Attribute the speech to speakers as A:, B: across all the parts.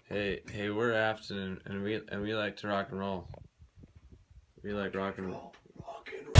A: Hey, we're Afton, and we like to rock and roll. We like rock and roll. Rock and roll.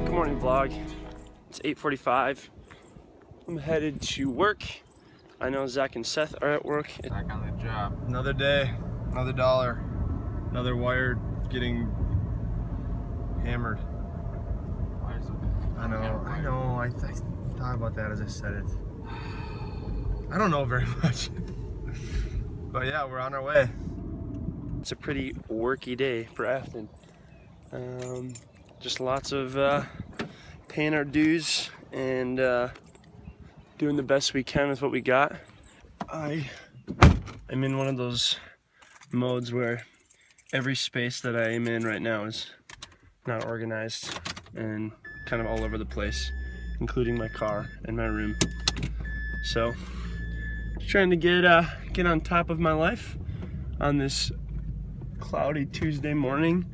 B: Morning vlog. It's 8:45. I'm headed to work. I know Zach and Seth are at work.
A: Back on the job.
C: Another day, another dollar, another wire getting hammered.
A: Why is it?
C: I know. I thought about that as I said it. I don't know very much, but yeah, we're on our way.
B: It's a pretty worky day for Afton. Just lots of paying our dues and doing the best we can with what we got. I'm in one of those modes where every space that I am in right now is not organized and kind of all over the place, including my car and my room. So, just trying to get on top of my life on this cloudy Tuesday morning.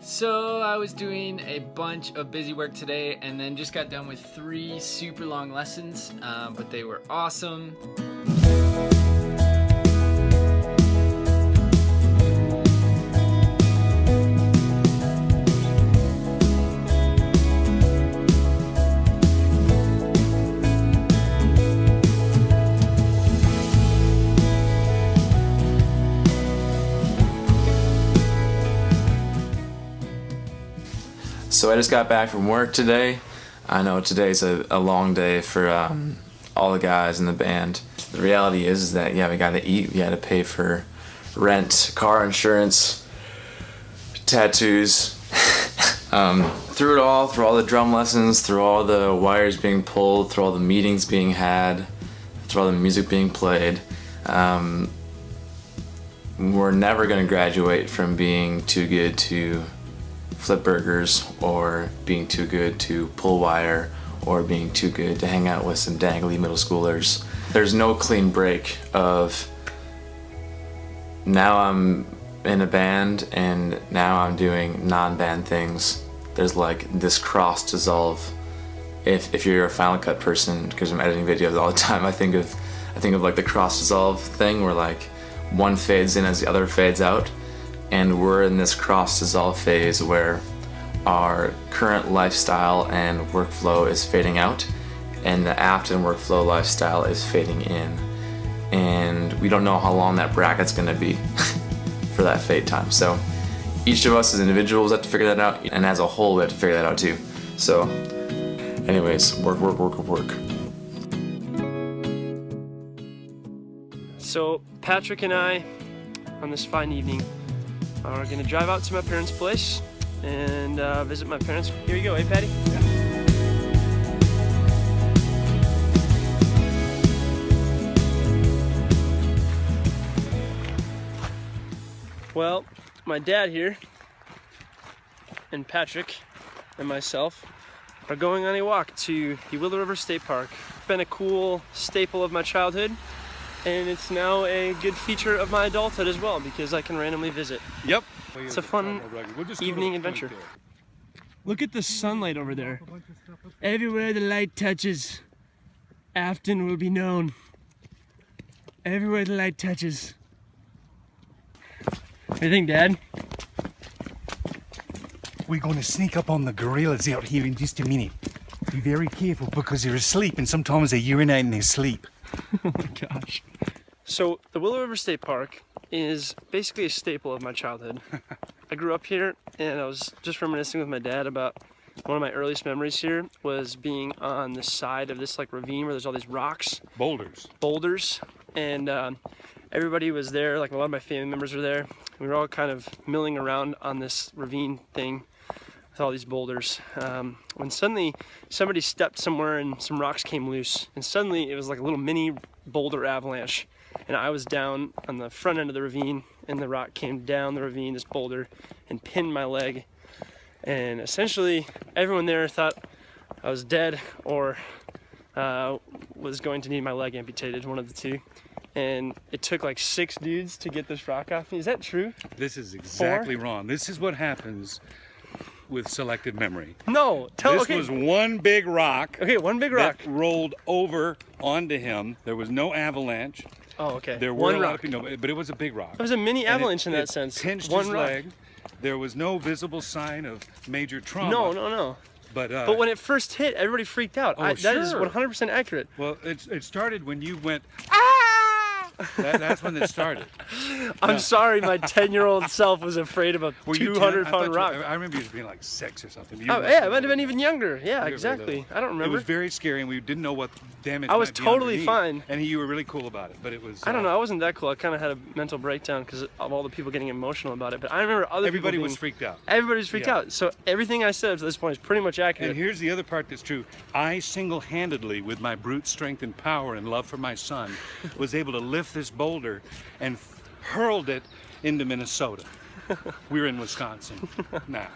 D: So I was doing a bunch of busy work today and then just got done with 3 super long lessons, but they were awesome.
A: So I just got back from work today. I know today's a long day for all the guys in the band. The reality is that, yeah, we gotta eat, we gotta pay for rent, car insurance, tattoos. Through it all, through all the drum lessons, through all the wires being pulled, through all the meetings being had, through all the music being played, we're never gonna graduate from being too good to flip burgers, or being too good to pull wire, or being too good to hang out with some dangly middle schoolers. There's no clean break of now I'm in a band and now I'm doing non-band things. There's like this cross dissolve. If you're a Final Cut person, because I'm editing videos all the time, I think of like the cross dissolve thing where like one fades in as the other fades out. And we're in this cross dissolve phase where our current lifestyle and workflow is fading out, and the Afton workflow lifestyle is fading in. And we don't know how long that bracket's gonna be for that fade time. So each of us as individuals have to figure that out, and as a whole we have to figure that out too. So anyways, work.
B: So Patrick and I, on this fine evening, are gonna drive out to my parents' place and visit my parents. Here you go, hey Patty? Yeah. Well, my dad here and Patrick and myself are going on a walk to the Willow River State Park. It's been a cool staple of my childhood, and it's now a good feature of my adulthood as well because I can randomly visit.
C: Yep.
B: It's a fun evening adventure. Look at the sunlight over there. Everywhere the light touches, Afton will be known. Everywhere the light touches. What do you think, Dad?
E: We're gonna sneak up on the gorillas out here in just a minute. be very careful because they're asleep and sometimes they urinate in their sleep.
B: Oh my gosh. So the Willow River State Park is basically a staple of my childhood. I grew up here and I was just reminiscing with my dad about one of my earliest memories here was being on the side of this like ravine where there's all these rocks. Boulders. And everybody was there, like a lot of my family members were there. We were all kind of milling around on this ravine thing with all these boulders. When suddenly somebody stepped somewhere and some rocks came loose. And suddenly it was like a little mini boulder avalanche. And I was down on the front end of the ravine and the rock came down the ravine, this boulder, and pinned my leg. And essentially everyone there thought I was dead or was going to need my leg amputated, one of the two. And it took like 6 dudes to get this rock off me. Is that true?
E: This is exactly wrong. This is what happens with selective memory.
B: No,
E: This was one big rock.
B: Okay, one big rock.
E: That rolled over onto him. There was no avalanche.
B: Oh, okay.
E: There were
B: one rock.
E: but it was a big rock.
B: It was a mini
E: And
B: avalanche in that
E: it
B: sense.
E: Pinched
B: one
E: his
B: rock.
E: leg. There was no visible sign of major trauma.
B: No. But when it first hit, everybody freaked out.
E: Oh,
B: That is
E: sure.
B: 100% accurate.
E: Well, it started when you went, that's when it started.
B: I'm sorry, my 10-year-old self was afraid of a
E: Were you 10?
B: 200-pound rock.
E: I remember you being like 6 or something.
B: Oh, yeah, it might have been even younger. Yeah, exactly. I don't
E: It
B: remember.
E: was very scary, and we didn't know what damage
B: I was
E: might be
B: totally
E: underneath.
B: fine.
E: And you were really cool about it, but it was...
B: I don't know. I wasn't that cool. I kind of had a mental breakdown because of all the people getting emotional about it. But I remember other
E: Everybody
B: people
E: was freaked out.
B: Everybody was freaked
E: Yeah.
B: out. So everything I said up to this point is pretty much accurate.
E: And here's the other part that's true. I single-handedly, with my brute strength and power and love for my son, was able to lift this boulder and hurled it into Minnesota. We're in Wisconsin now.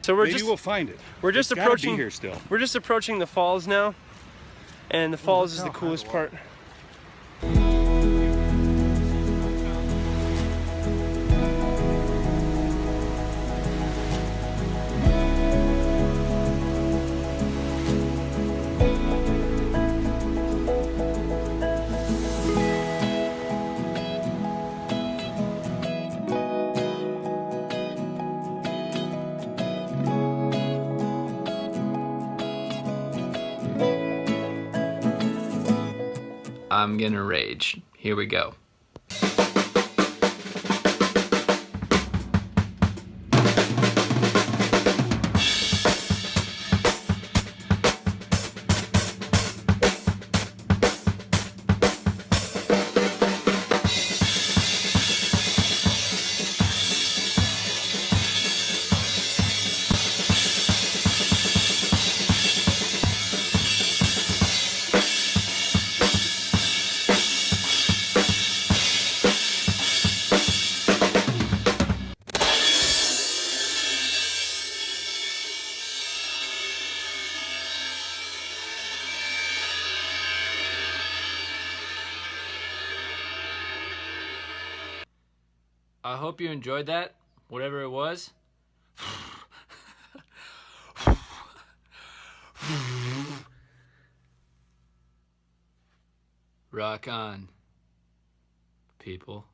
B: So we're
E: Maybe we'll find it.
B: we're just
E: It's gotta
B: approaching
E: be here still.
B: We're just approaching the falls now, and the falls is the coolest part.
D: I'm gonna rage. Here we go. I hope you enjoyed that, whatever it was. Rock on, people.